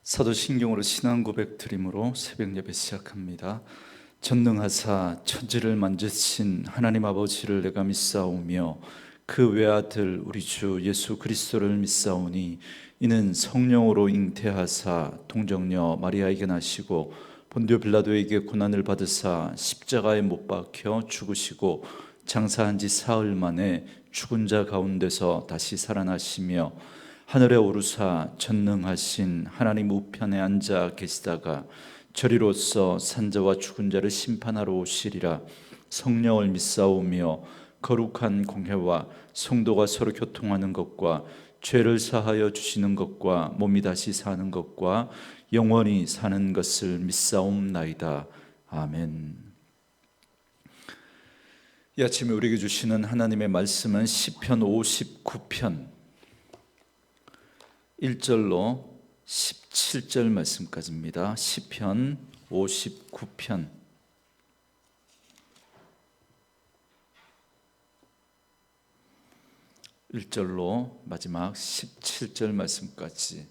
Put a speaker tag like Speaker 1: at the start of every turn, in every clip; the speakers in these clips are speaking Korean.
Speaker 1: 사도신경으로 신앙 고백 드림으로 새벽 예배 시작합니다. 전능하사 천지를 만드신 하나님 아버지를 내가 믿사오며 그 외아들 우리 주 예수 그리스도를 믿사오니 이는 성령으로 잉태하사 동정녀 마리아에게 나시고 본디오 빌라도에게 고난을 받으사 십자가에 못 박혀 죽으시고 장사한 지 사흘 만에 죽은 자 가운데서 다시 살아나시며 하늘에 오르사 전능하신 하나님 우편에 앉아 계시다가 저리로서 산자와 죽은 자를 심판하러 오시리라. 성령을 믿사오며 거룩한 공회와 성도가 서로 교통하는 것과 죄를 사하여 주시는 것과 몸이 다시 사는 것과 영원히 사는 것을 믿사옵나이다. 아멘. 이 아침에 우리에게 주시는 하나님의 말씀은 시편 59편 1절로 17절 말씀까지입니다. 시편 59편 1절로 마지막 17절 말씀까지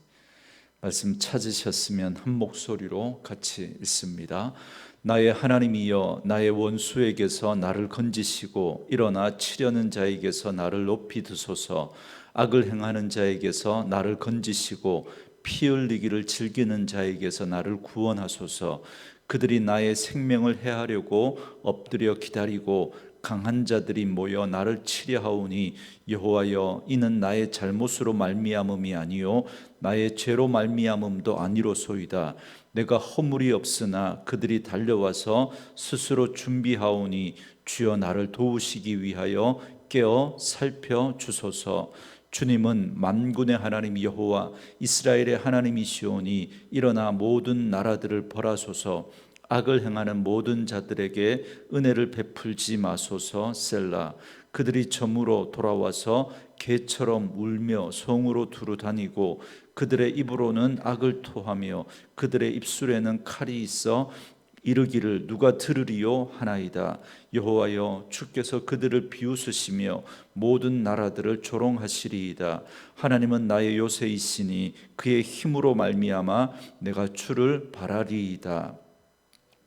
Speaker 1: 말씀 찾으셨으면 한 목소리로 같이 읽습니다. 나의 하나님이여, 나의 원수에게서 나를 건지시고 일어나 치려는 자에게서 나를 높이 드소서. 악을 행하는 자에게서 나를 건지시고 피 흘리기를 즐기는 자에게서 나를 구원하소서. 그들이 나의 생명을 해하려고 엎드려 기다리고 강한 자들이 모여 나를 치려 하오니 여호와여, 이는 나의 잘못으로 말미암음이 아니요 나의 죄로 말미암음도 아니로소이다. 내가 허물이 없으나 그들이 달려와서 스스로 준비하오니 주여 나를 도우시기 위하여 깨어 살펴 주소서. 주님은 만군의 하나님 여호와 이스라엘의 하나님이시오니 일어나 모든 나라들을 벌하소서. 악을 행하는 모든 자들에게 은혜를 베풀지 마소서. 셀라. 그들이 점으로 돌아와서 개처럼 울며 성으로 두루 다니고 그들의 입으로는 악을 토하며 그들의 입술에는 칼이 있어 이르기를 누가 들으리요 하나이다. 여호와여, 주께서 그들을 비웃으시며 모든 나라들을 조롱하시리이다. 하나님은 나의 요새이시니 그의 힘으로 말미암아 내가 주를 바라리이다.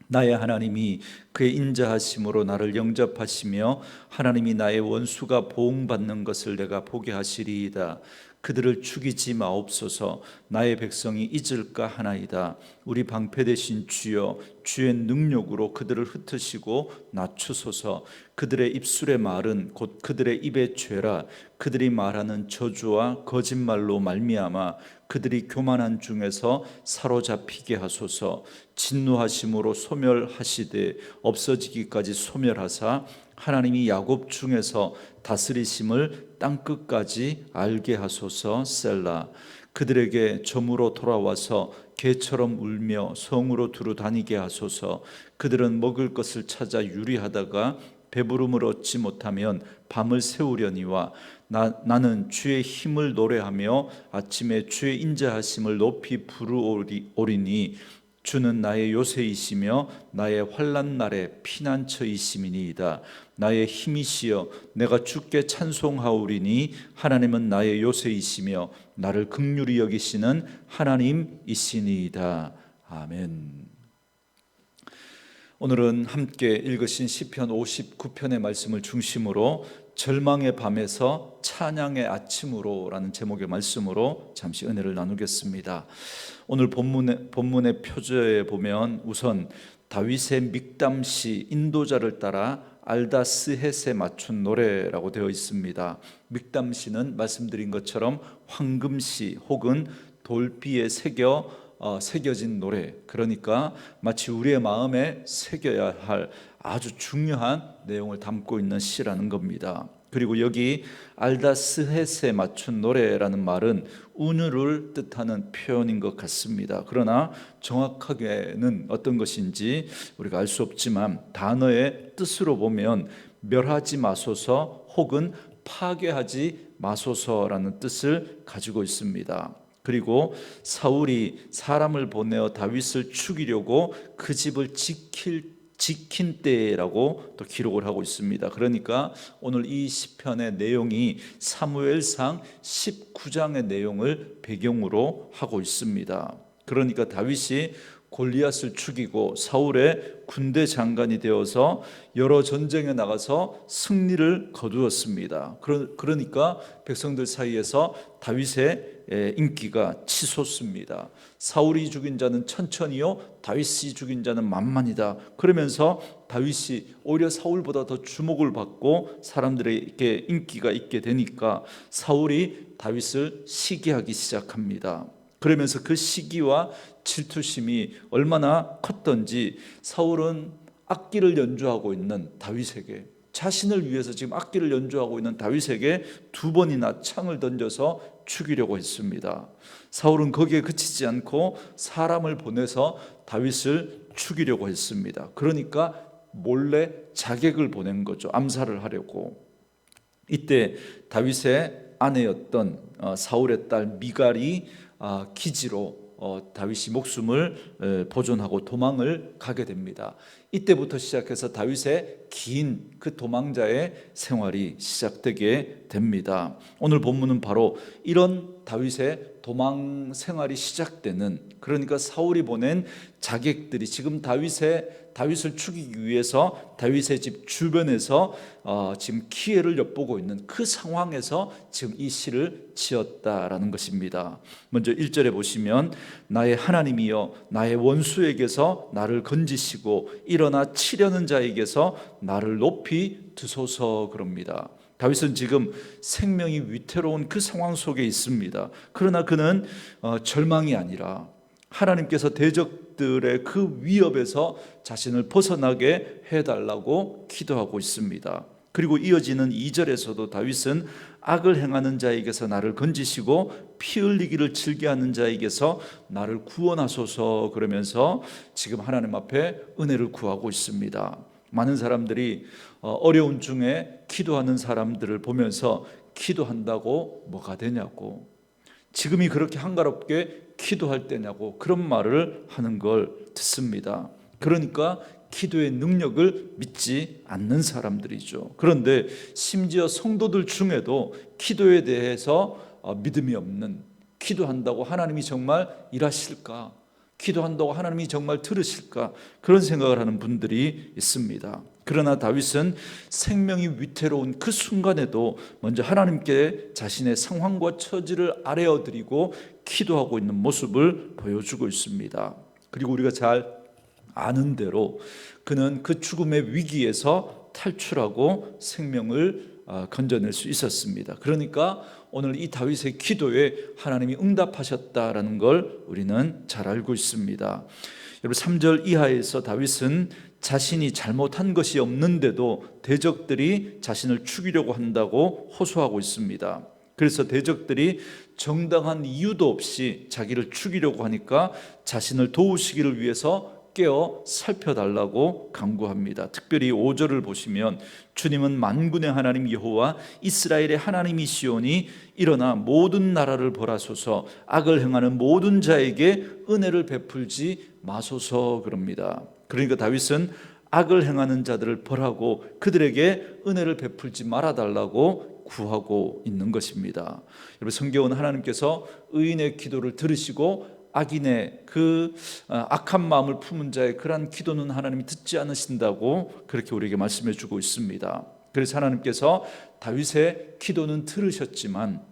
Speaker 1: 나의 하나님이 그의 인자하심으로 나를 영접하시며 하나님이 나의 원수가 보응받는 것을 내가 보게 하시리이다. 그들을 죽이지 마옵소서. 나의 백성이 잊을까 하나이다. 우리 방패 되신 주여, 주의 능력으로 그들을 흩으시고 낮추소서. 그들의 입술의 말은 곧 그들의 입의 죄라. 그들이 말하는 저주와 거짓말로 말미암아 그들이 교만한 중에서 사로잡히게 하소서. 진노하심으로 소멸하시되 없어지기까지 소멸하사 하나님이 야곱 중에서 다스리심을 땅끝까지 알게 하소서. 셀라. 그들에게 점으로 돌아와서 개처럼 울며 성으로 두루 다니게 하소서. 그들은 먹을 것을 찾아 유리하다가 배부름을 얻지 못하면 밤을 새우려니와 나는 주의 힘을 노래하며 아침에 주의 인자하심을 높이 부르오리니 주는 나의 요새이시며 나의 환난 날에 피난처이심이니이다. 나의 힘이시여, 내가 주께 찬송하오리니 하나님은 나의 요새이시며 나를 긍휼히 여기시는 하나님이시니이다. 아멘. 오늘은 함께 읽으신 시편 59편의 말씀을 중심으로 절망의 밤에서 찬양의 아침으로 라는 제목의 말씀으로 잠시 은혜를 나누겠습니다. 오늘 본문의 표제에 보면 우선 다윗의 믹담시 인도자를 따라 알다스헷에 맞춘 노래라고 되어 있습니다. 믹담시는 말씀드린 것처럼 황금시 혹은 돌비에 새겨진 노래, 그러니까 마치 우리의 마음에 새겨야 할 아주 중요한 내용을 담고 있는 시라는 겁니다. 그리고 여기 알다스헷에 맞춘 노래라는 말은 운율을 뜻하는 표현인 것 같습니다. 그러나 정확하게는 어떤 것인지 우리가 알 수 없지만 단어의 뜻으로 보면 멸하지 마소서 혹은 파괴하지 마소서라는 뜻을 가지고 있습니다. 그리고 사울이 사람을 보내어 다윗을 죽이려고 그 집을 지킨 때라고 또 기록을 하고 있습니다. 그러니까 오늘 이 시편의 내용이 사무엘상 19장의 내용을 배경으로 하고 있습니다. 그러니까 다윗이 골리앗을 죽이고 사울의 군대 장관이 되어서 여러 전쟁에 나가서 승리를 거두었습니다. 그러니까 백성들 사이에서 다윗의 인기가 치솟습니다. 사울이 죽인 자는 천천히요, 다윗이 죽인 자는 만만이다. 그러면서 다윗이 오히려 사울보다 더 주목을 받고 사람들에게 인기가 있게 되니까 사울이 다윗을 시기하기 시작합니다. 그러면서 그 시기와 질투심이 얼마나 컸던지 사울은 악기를 연주하고 있는 다윗에게, 자신을 위해서 지금 악기를 연주하고 있는 다윗에게 2번이나 창을 던져서 죽이려고 했습니다. 사울은 거기에 그치지 않고 사람을 보내서 다윗을 죽이려고 했습니다. 그러니까 몰래 자객을 보낸 거죠. 암살을 하려고. 이때 다윗의 아내였던 사울의 딸 미갈이 기지로 다윗이 목숨을 보존하고 도망을 가게 됩니다. 이때부터 시작해서 다윗의 긴 그 도망자의 생활이 시작되게 됩니다. 오늘 본문은 바로 이런 다윗의 도망 생활이 시작되는, 그러니까 사울이 보낸 자객들이 지금 다윗을 죽이기 위해서 다윗의 집 주변에서 지금 기회를 엿보고 있는 그 상황에서 지금 이 시를 지었다라는 것입니다. 먼저 1절에 보시면 나의 하나님이여 나의 원수에게서 나를 건지시고 일어나 치려는 자에게서 나를 높이 두소서 그럽니다. 다윗은 지금 생명이 위태로운 그 상황 속에 있습니다. 그러나 그는 절망이 아니라 하나님께서 대적들의 그 위협에서 자신을 벗어나게 해달라고 기도하고 있습니다. 그리고 이어지는 2절에서도 다윗은 악을 행하는 자에게서 나를 건지시고 피 흘리기를 즐겨하는 자에게서 나를 구원하소서 그러면서 지금 하나님 앞에 은혜를 구하고 있습니다. 많은 사람들이 어려운 중에 기도하는 사람들을 보면서 기도한다고 뭐가 되냐고, 지금이 그렇게 한가롭게 기도할 때냐고 그런 말을 하는 걸 듣습니다. 그러니까 기도의 능력을 믿지 않는 사람들이죠. 그런데 심지어 성도들 중에도 기도에 대해서 믿음이 없는, 기도한다고 하나님이 정말 일하실까, 기도한다고 하나님이 정말 들으실까, 그런 생각을 하는 분들이 있습니다. 그러나 다윗은 생명이 위태로운 그 순간에도 먼저 하나님께 자신의 상황과 처지를 아뢰어드리고 기도하고 있는 모습을 보여주고 있습니다. 그리고 우리가 잘 아는 대로 그는 그 죽음의 위기에서 탈출하고 생명을 건져낼 수 있었습니다. 그러니까 오늘 이 다윗의 기도에 하나님이 응답하셨다라는 걸 우리는 잘 알고 있습니다. 여러분 3절 이하에서 다윗은 자신이 잘못한 것이 없는데도 대적들이 자신을 죽이려고 한다고 호소하고 있습니다. 그래서 대적들이 정당한 이유도 없이 자기를 죽이려고 하니까 자신을 도우시기를 위해서 깨어 살펴달라고 간구합니다. 특별히 5절을 보시면 주님은 만군의 하나님 여호와 이스라엘의 하나님이시오니 일어나 모든 나라를 벌하소서 악을 행하는 모든 자에게 은혜를 베풀지 마소서 그럽니다. 그러니까 다윗은 악을 행하는 자들을 벌하고 그들에게 은혜를 베풀지 말아달라고 구하고 있는 것입니다. 여러분 성경은 하나님께서 의인의 기도를 들으시고 악인의 그 악한 마음을 품은 자의 그러한 기도는 하나님이 듣지 않으신다고 그렇게 우리에게 말씀해 주고 있습니다. 그래서 하나님께서 다윗의 기도는 들으셨지만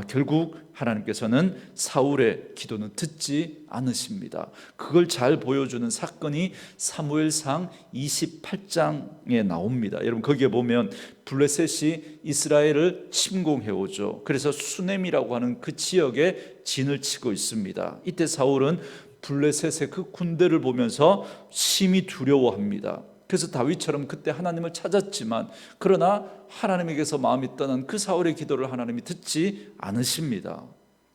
Speaker 1: 결국 하나님께서는 사울의 기도는 듣지 않으십니다. 그걸 잘 보여주는 사건이 사무엘상 28장에 나옵니다. 여러분 거기에 보면 블레셋이 이스라엘을 침공해 오죠. 그래서 수넴이라고 하는 그 지역에 진을 치고 있습니다. 이때 사울은 블레셋의 그 군대를 보면서 심히 두려워합니다. 그래서 다윗처럼 그때 하나님을 찾았지만 그러나 하나님에게서 마음이 떠난 그 사울의 기도를 하나님이 듣지 않으십니다.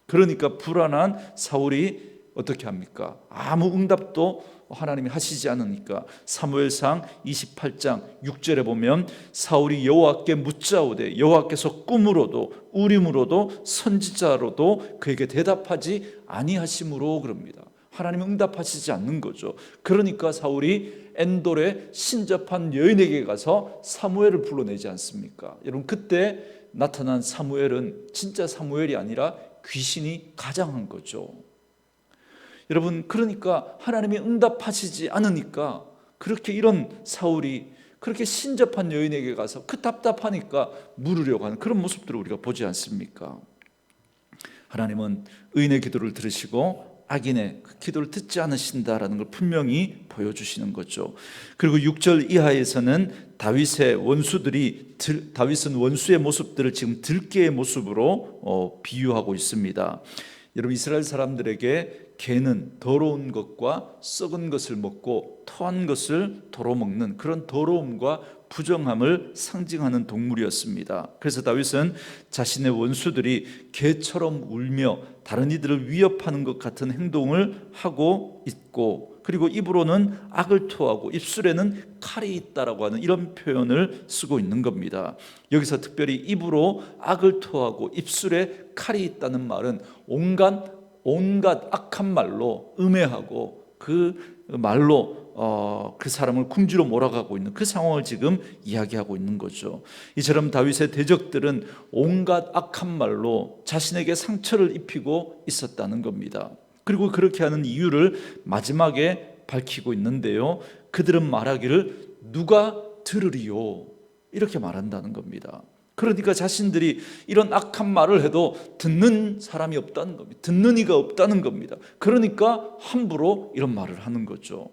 Speaker 1: 그러니까 불안한 사울이 어떻게 합니까? 아무 응답도 하나님이 하시지 않으니까 사무엘상 28장 6절에 보면 사울이 여호와께 묻자오되 여호와께서 꿈으로도 우림으로도 선지자로도 그에게 대답하지 아니하심으로 그럽니다. 하나님이 응답하시지 않는 거죠. 그러니까 사울이 엔돌의 신접한 여인에게 가서 사무엘을 불러내지 않습니까? 여러분 그때 나타난 사무엘은 진짜 사무엘이 아니라 귀신이 가장한 거죠. 여러분, 그러니까 하나님이 응답하시지 않으니까 그렇게 이런 사울이 그렇게 신접한 여인에게 가서 그 답답하니까 물으려고 하는 그런 모습들을 우리가 보지 않습니까? 하나님은 의인의 기도를 들으시고 악인의 그 기도를 듣지 않으신다라는 걸 분명히 보여주시는 거죠. 그리고 6절 이하에서는 다윗은 원수의 모습들을 지금 들깨의 모습으로 비유하고 있습니다. 여러분, 이스라엘 사람들에게 개는 더러운 것과 썩은 것을 먹고 토한 것을 도로 먹는 그런 더러움과 부정함을 상징하는 동물이었습니다. 그래서 다윗은 자신의 원수들이 개처럼 울며 다른 이들을 위협하는 것 같은 행동을 하고 있고, 그리고 입으로는 악을 토하고 입술에는 칼이 있다라고 하는 이런 표현을 쓰고 있는 겁니다. 여기서 특별히 입으로 악을 토하고 입술에 칼이 있다는 말은 온갖 악한 말로 음해하고 그 말로 그 사람을 궁지로 몰아가고 있는 그 상황을 지금 이야기하고 있는 거죠. 이처럼 다윗의 대적들은 온갖 악한 말로 자신에게 상처를 입히고 있었다는 겁니다. 그리고 그렇게 하는 이유를 마지막에 밝히고 있는데요, 그들은 말하기를 누가 들으리요, 이렇게 말한다는 겁니다. 그러니까 자신들이 이런 악한 말을 해도 듣는 사람이 없다는 겁니다. 듣는 이가 없다는 겁니다. 그러니까 함부로 이런 말을 하는 거죠.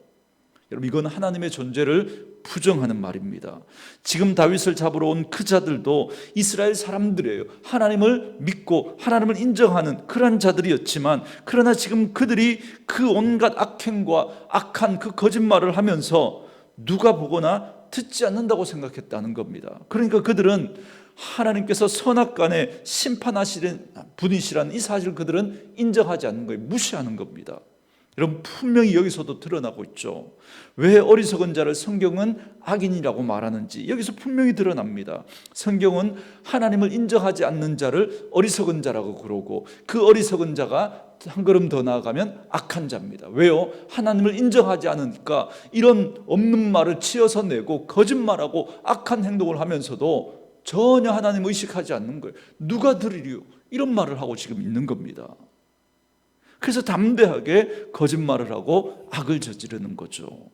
Speaker 1: 여러분, 이건 하나님의 존재를 부정하는 말입니다. 지금 다윗을 잡으러 온 그 자들도 이스라엘 사람들이에요. 하나님을 믿고 하나님을 인정하는 그런 자들이었지만, 그러나 지금 그들이 그 온갖 악행과 악한 그 거짓말을 하면서 누가 보거나 듣지 않는다고 생각했다는 겁니다. 그러니까 그들은 하나님께서 선악간에 심판하시는 분이시라는 이 사실을 그들은 인정하지 않는 거예요. 무시하는 겁니다. 여러분, 분명히 여기서도 드러나고 있죠. 왜 어리석은 자를 성경은 악인이라고 말하는지 여기서 분명히 드러납니다. 성경은 하나님을 인정하지 않는 자를 어리석은 자라고 그러고, 그 어리석은 자가 한 걸음 더 나아가면 악한 자입니다. 왜요? 하나님을 인정하지 않으니까 이런 없는 말을 치어서 내고 거짓말하고 악한 행동을 하면서도 전혀 하나님을 의식하지 않는 거예요. 누가 들으리요? 이런 말을 하고 지금 있는 겁니다. 그래서 담대하게 거짓말을 하고 악을 저지르는 거죠.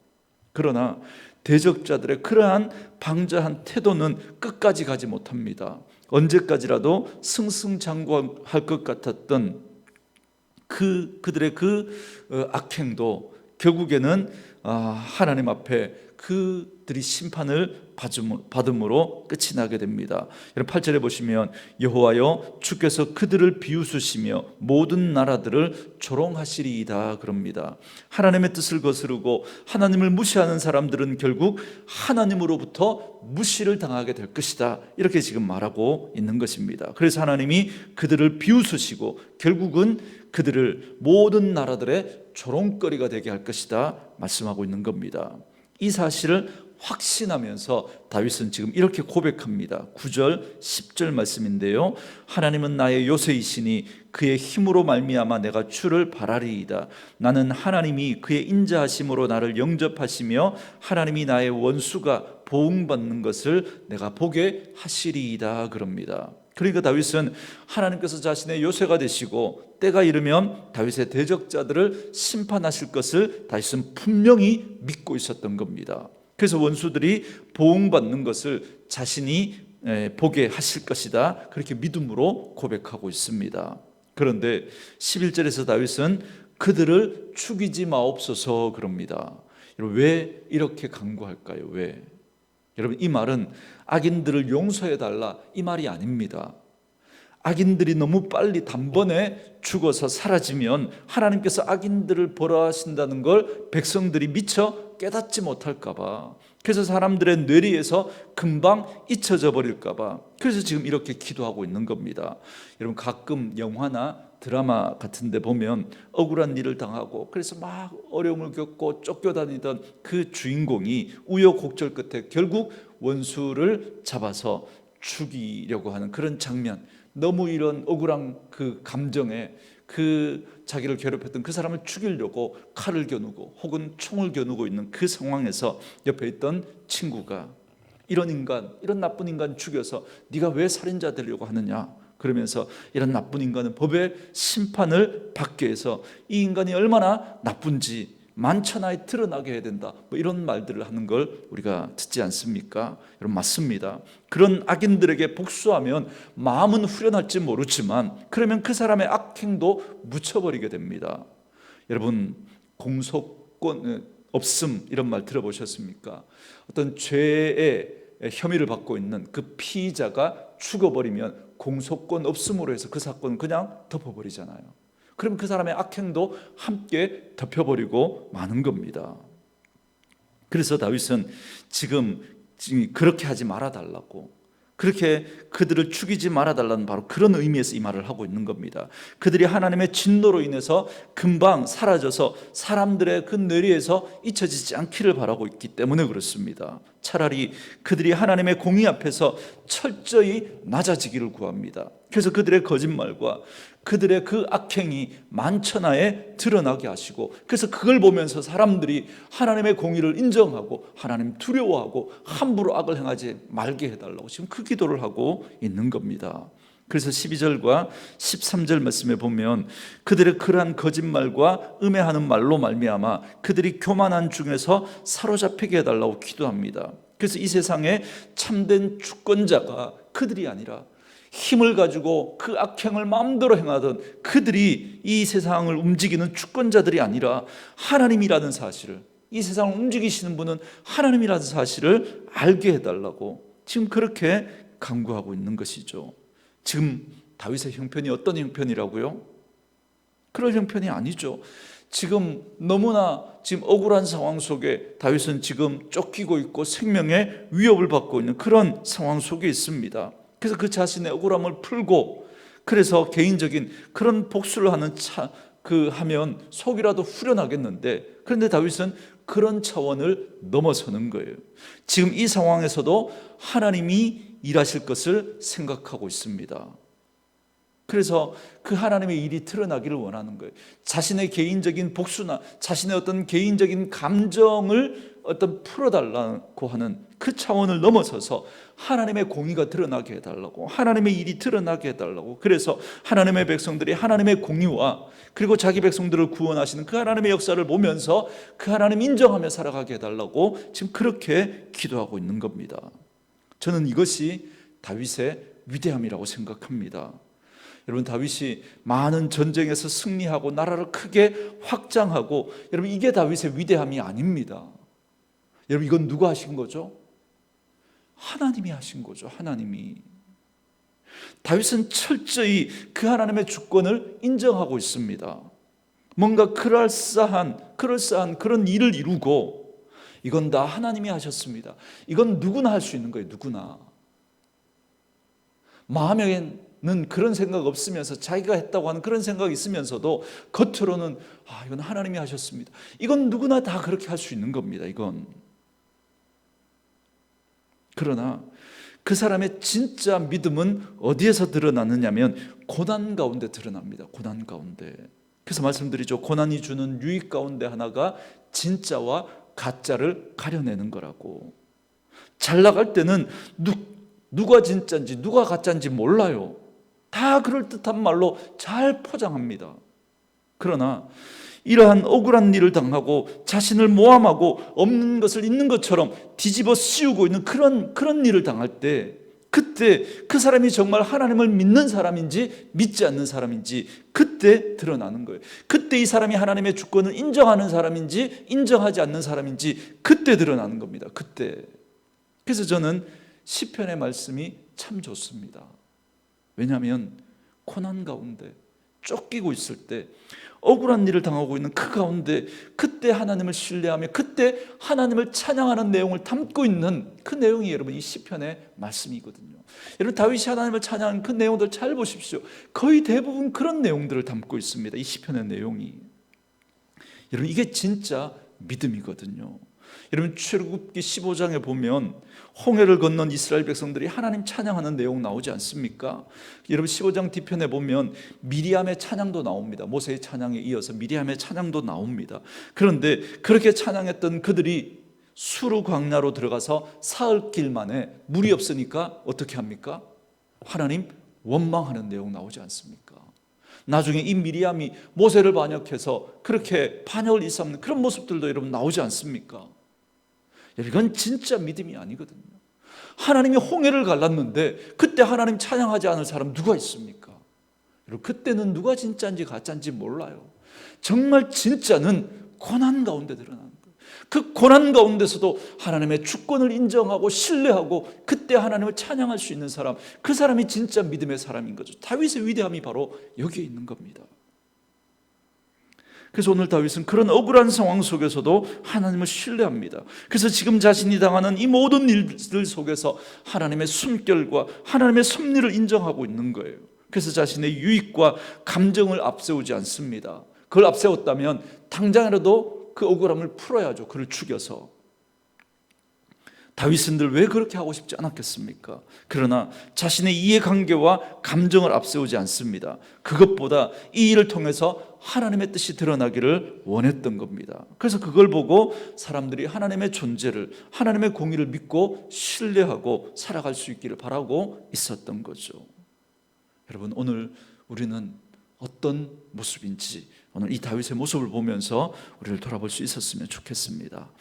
Speaker 1: 그러나 대적자들의 그러한 방자한 태도는 끝까지 가지 못합니다. 언제까지라도 승승장구할 것 같았던 그들의 악행도 결국에는 하나님 앞에 그들이 심판을 받음으로 끝이 나게 됩니다. 여러분, 8절에 보시면 여호와여 주께서 그들을 비웃으시며 모든 나라들을 조롱하시리이다 그럽니다. 하나님의 뜻을 거스르고 하나님을 무시하는 사람들은 결국 하나님으로부터 무시를 당하게 될 것이다, 이렇게 지금 말하고 있는 것입니다. 그래서 하나님이 그들을 비웃으시고 결국은 그들을 모든 나라들의 조롱거리가 되게 할 것이다 말씀하고 있는 겁니다. 이 사실을 확신하면서 다윗은 지금 이렇게 고백합니다. 9절 10절 말씀인데요, 하나님은 나의 요새이시니 그의 힘으로 말미암아 내가 주를 바라리이다. 나는 하나님이 그의 인자하심으로 나를 영접하시며 하나님이 나의 원수가 보응받는 것을 내가 보게 하시리이다 그럽니다. 그러니까 다윗은 하나님께서 자신의 요새가 되시고 때가 이르면 다윗의 대적자들을 심판하실 것을 다윗은 분명히 믿고 있었던 겁니다. 그래서 원수들이 보응받는 것을 자신이 보게 하실 것이다, 그렇게 믿음으로 고백하고 있습니다. 그런데 11절에서 다윗은 그들을 죽이지 마옵소서 그럽니다. 여러분, 왜 이렇게 간구할까요? 왜? 여러분, 이 말은 악인들을 용서해달라 이 말이 아닙니다. 악인들이 너무 빨리 단번에 죽어서 사라지면 하나님께서 악인들을 벌하신다는 걸 백성들이 미처 깨닫지 못할까 봐, 그래서 사람들의 뇌리에서 금방 잊혀져 버릴까 봐, 그래서 지금 이렇게 기도하고 있는 겁니다. 여러분, 가끔 영화나 드라마 같은 데 보면 억울한 일을 당하고 그래서 막 어려움을 겪고 쫓겨다니던 그 주인공이 우여곡절 끝에 결국 원수를 잡아서 죽이려고 하는 그런 장면, 너무 이런 억울한 그 감정에 그 자기를 괴롭혔던 그 사람을 죽이려고 칼을 겨누고 혹은 총을 겨누고 있는 그 상황에서 옆에 있던 친구가 이런 인간, 이런 나쁜 인간 죽여서 네가 왜 살인자 되려고 하느냐, 그러면서 이런 나쁜 인간은 법의 심판을 받게 해서 이 인간이 얼마나 나쁜지 만천하에 드러나게 해야 된다, 뭐 이런 말들을 하는 걸 우리가 듣지 않습니까? 여러분, 맞습니다. 그런 악인들에게 복수하면 마음은 후련할지 모르지만 그러면 그 사람의 악행도 묻혀버리게 됩니다. 여러분, 공소권 없음 이런 말 들어보셨습니까? 어떤 죄의 혐의를 받고 있는 그 피의자가 죽어버리면 공소권 없음으로 해서 그 사건은 그냥 덮어버리잖아요. 그럼 그 사람의 악행도 함께 덮여버리고 마는 겁니다. 그래서 다윗은 지금 그렇게 하지 말아달라고, 그렇게 그들을 죽이지 말아달라는 바로 그런 의미에서 이 말을 하고 있는 겁니다. 그들이 하나님의 진노로 인해서 금방 사라져서 사람들의 그 뇌리에서 잊혀지지 않기를 바라고 있기 때문에 그렇습니다. 차라리 그들이 하나님의 공의 앞에서 철저히 낮아지기를 구합니다. 그래서 그들의 거짓말과 그들의 그 악행이 만천하에 드러나게 하시고, 그래서 그걸 보면서 사람들이 하나님의 공의를 인정하고 하나님 두려워하고 함부로 악을 행하지 말게 해달라고 지금 그 기도를 하고 있는 겁니다. 그래서 12절과 13절 말씀에 보면 그들의 그러한 거짓말과 음해하는 말로 말미암아 그들이 교만한 중에서 사로잡히게 해달라고 기도합니다. 그래서 이 세상에 참된 주권자가 그들이 아니라 힘을 가지고 그 악행을 마음대로 행하던 그들이 이 세상을 움직이는 주권자들이 아니라 하나님이라는 사실을, 이 세상을 움직이시는 분은 하나님이라는 사실을 알게 해달라고 지금 그렇게 간구하고 있는 것이죠. 지금 다윗의 형편이 어떤 형편이라고요? 그럴 형편이 아니죠. 지금 너무나 지금 억울한 상황 속에 다윗은 지금 쫓기고 있고 생명의 위협을 받고 있는 그런 상황 속에 있습니다. 그래서 그 자신의 억울함을 풀고, 그래서 개인적인 그런 복수를 하는 하면 속이라도 후련하겠는데, 그런데 다윗은 그런 차원을 넘어서는 거예요. 지금 이 상황에서도 하나님이 일하실 것을 생각하고 있습니다. 그래서 그 하나님의 일이 드러나기를 원하는 거예요. 자신의 개인적인 복수나 자신의 어떤 개인적인 감정을 풀어달라고 하는 그 차원을 넘어서서 하나님의 공의가 드러나게 해달라고, 하나님의 일이 드러나게 해달라고, 그래서 하나님의 백성들이 하나님의 공의와 그리고 자기 백성들을 구원하시는 그 하나님의 역사를 보면서 그 하나님 인정하며 살아가게 해달라고 지금 그렇게 기도하고 있는 겁니다. 저는 이것이 다윗의 위대함이라고 생각합니다. 여러분, 다윗이 많은 전쟁에서 승리하고 나라를 크게 확장하고, 여러분, 이게 다윗의 위대함이 아닙니다. 여러분, 이건 누가 하신 거죠? 하나님이 하신 거죠. 하나님이. 다윗은 철저히 그 하나님의 주권을 인정하고 있습니다. 뭔가 그럴싸한 그런 일을 이루고, 이건 다 하나님이 하셨습니다. 이건 누구나 할 수 있는 거예요. 누구나. 마음에는 그런 생각 없으면서 자기가 했다고 하는 그런 생각이 있으면서도 겉으로는 이건 하나님이 하셨습니다. 이건 누구나 다 그렇게 할 수 있는 겁니다. 이건. 그러나 그 사람의 진짜 믿음은 어디에서 드러나느냐면 고난 가운데 드러납니다. 고난 가운데. 그래서 말씀드리죠. 고난이 주는 유익 가운데 하나가 진짜와 가짜를 가려내는 거라고. 잘 나갈 때는 누가 진짜인지 누가 가짜인지 몰라요. 다 그럴듯한 말로 잘 포장합니다. 그러나 이러한 억울한 일을 당하고 자신을 모함하고 없는 것을 있는 것처럼 뒤집어 씌우고 있는 그런 일을 당할 때, 그때 그 사람이 정말 하나님을 믿는 사람인지 믿지 않는 사람인지 그때 드러나는 거예요. 그때 이 사람이 하나님의 주권을 인정하는 사람인지 인정하지 않는 사람인지 그때 드러나는 겁니다. 그때. 그래서 저는 시편의 말씀이 참 좋습니다. 왜냐하면 고난 가운데 쫓기고 있을 때, 억울한 일을 당하고 있는 그 가운데 그때 하나님을 신뢰하며 그때 하나님을 찬양하는 내용을 담고 있는 그 내용이 여러분 이 시편의 말씀이거든요. 여러분, 다윗이 하나님을 찬양하는 그 내용들 잘 보십시오. 거의 대부분 그런 내용들을 담고 있습니다. 이 시편의 내용이. 여러분, 이게 진짜 믿음이거든요. 여러분, 출애굽기 15장에 보면 홍해를 건넌 이스라엘 백성들이 하나님 찬양하는 내용 나오지 않습니까? 여러분, 15장 뒤편에 보면 미리암의 찬양도 나옵니다. 모세의 찬양에 이어서 미리암의 찬양도 나옵니다. 그런데 그렇게 찬양했던 그들이 수르 광야로 들어가서 사흘길 만에 물이 없으니까 어떻게 합니까? 하나님 원망하는 내용 나오지 않습니까? 나중에 이 미리암이 모세를 반역해서 그렇게 반역을 일삼는 그런 모습들도 여러분 나오지 않습니까? 이건 진짜 믿음이 아니거든요. 하나님이 홍해를 갈랐는데 그때 하나님 찬양하지 않을 사람 누가 있습니까? 여러분, 그때는 누가 진짜인지 가짜인지 몰라요. 정말 진짜는 고난 가운데 드러나는 거예요. 그 고난 가운데서도 하나님의 주권을 인정하고 신뢰하고 그때 하나님을 찬양할 수 있는 사람, 그 사람이 진짜 믿음의 사람인 거죠. 다윗의 위대함이 바로 여기에 있는 겁니다. 그래서 오늘 다윗은 그런 억울한 상황 속에서도 하나님을 신뢰합니다. 그래서 지금 자신이 당하는 이 모든 일들 속에서 하나님의 숨결과 하나님의 섭리를 인정하고 있는 거예요. 그래서 자신의 유익과 감정을 앞세우지 않습니다. 그걸 앞세웠다면 당장이라도 그 억울함을 풀어야죠. 그를 죽여서. 다윗은 늘 왜 그렇게 하고 싶지 않았겠습니까? 그러나 자신의 이해관계와 감정을 앞세우지 않습니다. 그것보다 이 일을 통해서 하나님의 뜻이 드러나기를 원했던 겁니다. 그래서 그걸 보고 사람들이 하나님의 존재를, 하나님의 공의를 믿고 신뢰하고 살아갈 수 있기를 바라고 있었던 거죠. 여러분, 오늘 우리는 어떤 모습인지 오늘 이 다윗의 모습을 보면서 우리를 돌아볼 수 있었으면 좋겠습니다.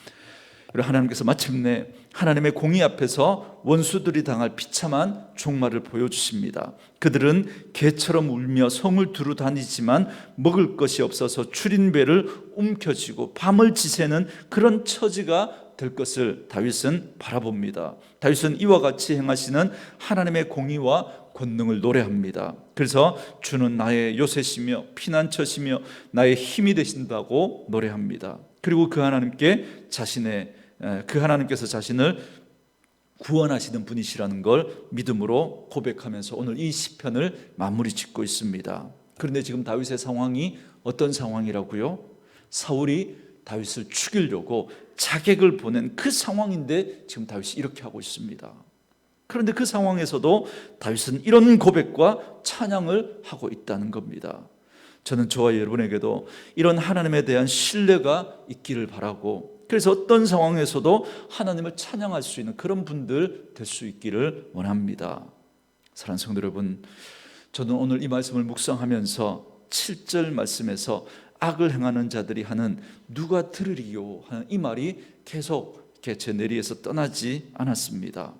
Speaker 1: 하나님께서 마침내 하나님의 공의 앞에서 원수들이 당할 비참한 종말을 보여주십니다. 그들은 개처럼 울며 성을 두루 다니지만 먹을 것이 없어서 추린배를 움켜쥐고 밤을 지새는 그런 처지가 될 것을 다윗은 바라봅니다. 다윗은 이와 같이 행하시는 하나님의 공의와 권능을 노래합니다. 그래서 주는 나의 요새시며 피난처시며 나의 힘이 되신다고 노래합니다. 그리고 그 하나님께서 자신을 구원하시는 분이시라는 걸 믿음으로 고백하면서 오늘 이 시편을 마무리 짓고 있습니다. 그런데 지금 다윗의 상황이 어떤 상황이라고요? 사울이 다윗을 죽이려고 자객을 보낸 그 상황인데 지금 다윗이 이렇게 하고 있습니다. 그런데 그 상황에서도 다윗은 이런 고백과 찬양을 하고 있다는 겁니다. 저는 저와 여러분에게도 이런 하나님에 대한 신뢰가 있기를 바라고, 그래서 어떤 상황에서도 하나님을 찬양할 수 있는 그런 분들 될 수 있기를 원합니다. 사랑하는 성도 여러분, 저는 오늘 이 말씀을 묵상하면서 7절 말씀에서 악을 행하는 자들이 하는 누가 들으리요 하는 이 말이 계속 제 뇌리에서 떠나지 않았습니다.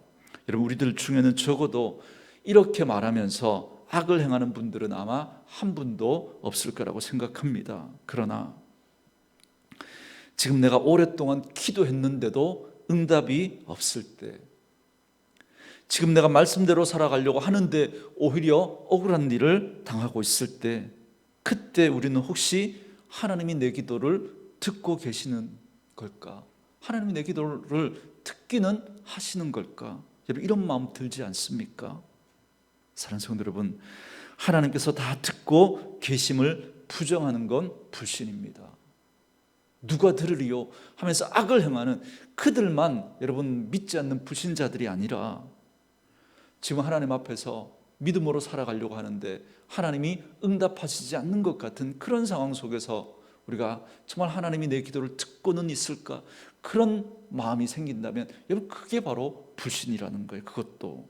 Speaker 1: 여러분, 우리들 중에는 적어도 이렇게 말하면서 악을 행하는 분들은 아마 한 분도 없을 거라고 생각합니다. 그러나 지금 내가 오랫동안 기도했는데도 응답이 없을 때, 지금 내가 말씀대로 살아가려고 하는데 오히려 억울한 일을 당하고 있을 때, 그때 우리는 혹시 하나님이 내 기도를 듣고 계시는 걸까? 하나님이 내 기도를 듣기는 하시는 걸까? 여러분, 이런 마음 들지 않습니까? 사랑하는 성도 여러분, 하나님께서 다 듣고 계심을 부정하는 건 불신입니다. 누가 들으리요 하면서 악을 행하는 그들만 여러분 믿지 않는 불신자들이 아니라 지금 하나님 앞에서 믿음으로 살아가려고 하는데 하나님이 응답하시지 않는 것 같은 그런 상황 속에서 우리가 정말 하나님이 내 기도를 듣고는 있을까, 그런 마음이 생긴다면 여러분, 그게 바로 불신이라는 거예요. 그것도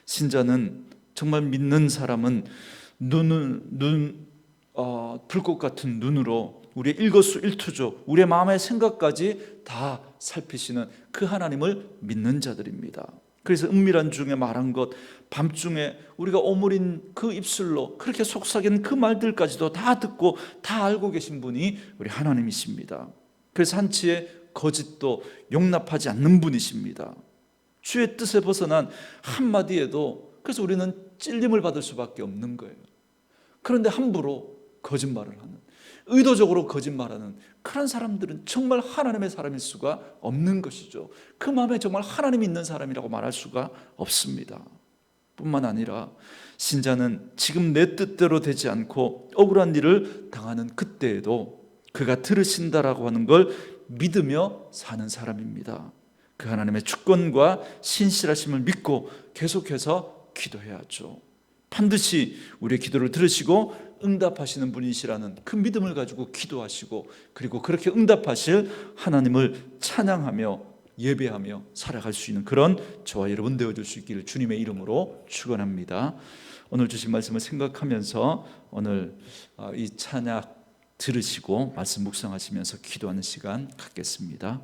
Speaker 1: 신자는, 정말 믿는 사람은 불꽃 같은 눈으로 우리의 일거수일투족, 우리의 마음의 생각까지 다 살피시는 그 하나님을 믿는 자들입니다. 그래서 은밀한 중에 말한 것, 밤중에 우리가 오므린 그 입술로 그렇게 속삭이는 그 말들까지도 다 듣고 다 알고 계신 분이 우리 하나님이십니다. 그래서 한치의 거짓도 용납하지 않는 분이십니다. 주의 뜻에 벗어난 한마디에도 그래서 우리는 찔림을 받을 수밖에 없는 거예요. 그런데 함부로 거짓말을 하는, 의도적으로 거짓말하는 그런 사람들은 정말 하나님의 사람일 수가 없는 것이죠. 그 마음에 정말 하나님이 있는 사람이라고 말할 수가 없습니다. 뿐만 아니라 신자는 지금 내 뜻대로 되지 않고 억울한 일을 당하는 그때에도 그가 들으신다라고 하는 걸 믿으며 사는 사람입니다. 그 하나님의 주권과 신실하심을 믿고 계속해서 기도해야죠. 반드시 우리의 기도를 들으시고 응답하시는 분이시라는 그 믿음을 가지고 기도하시고, 그리고 그렇게 응답하실 하나님을 찬양하며 예배하며 살아갈 수 있는 그런 저와 여러분 되어줄 수 있기를 주님의 이름으로 축원합니다. 오늘 주신 말씀을 생각하면서 오늘 이 찬양 들으시고 말씀 묵상하시면서 기도하는 시간 갖겠습니다.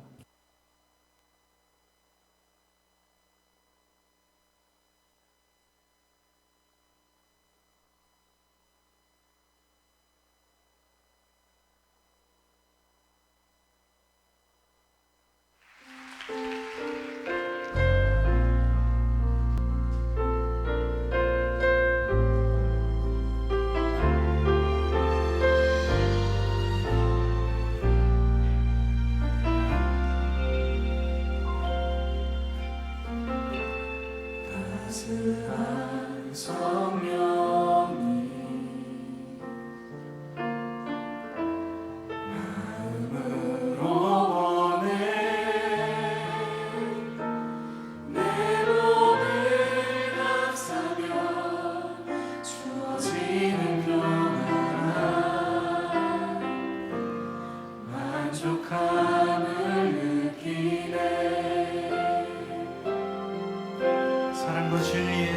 Speaker 2: 사랑과 진리의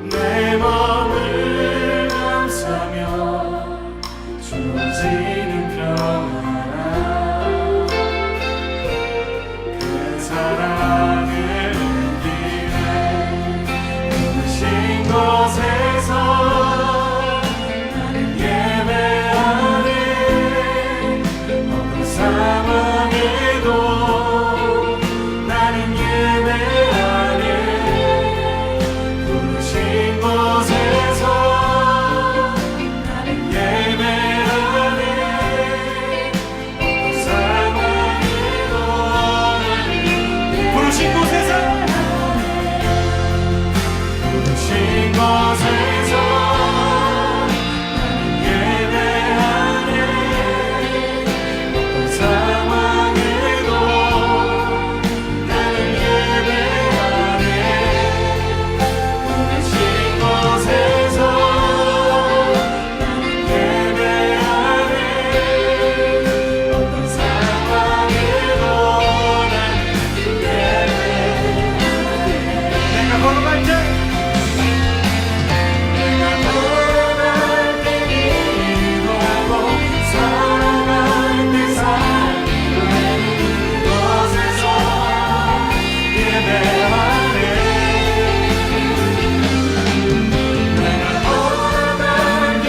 Speaker 2: 내 마음을 감싸며 주어지는 평안함 그 사랑을 느끼네 부르신 곳에서 나는 예배하네 어떤 상황에도 나는 예배하네 부르신 곳에서 나는 예배하네 어떤 상황에도 부르신 곳에서 부르신 곳에서 나는 예배하네 어떤 상황에도 나는 예배하네 부르신 곳에서 나는 예배하네 어떤 상황에도 나는 예배하네 내가 걸어갈 때 기도하고 살아갈 때 살기로 그곳에서 예배하네 내가 걸어갈 때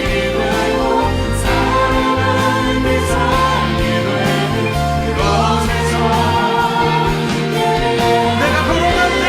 Speaker 2: 기도하고 살아갈 때 살기로 그곳에서 내가 걸어갈 때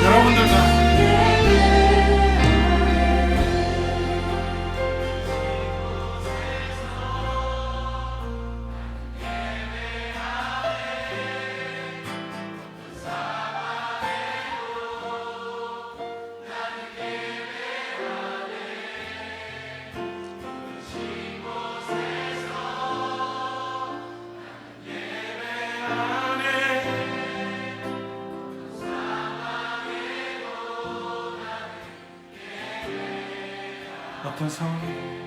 Speaker 2: 여러분들과 어떤 상황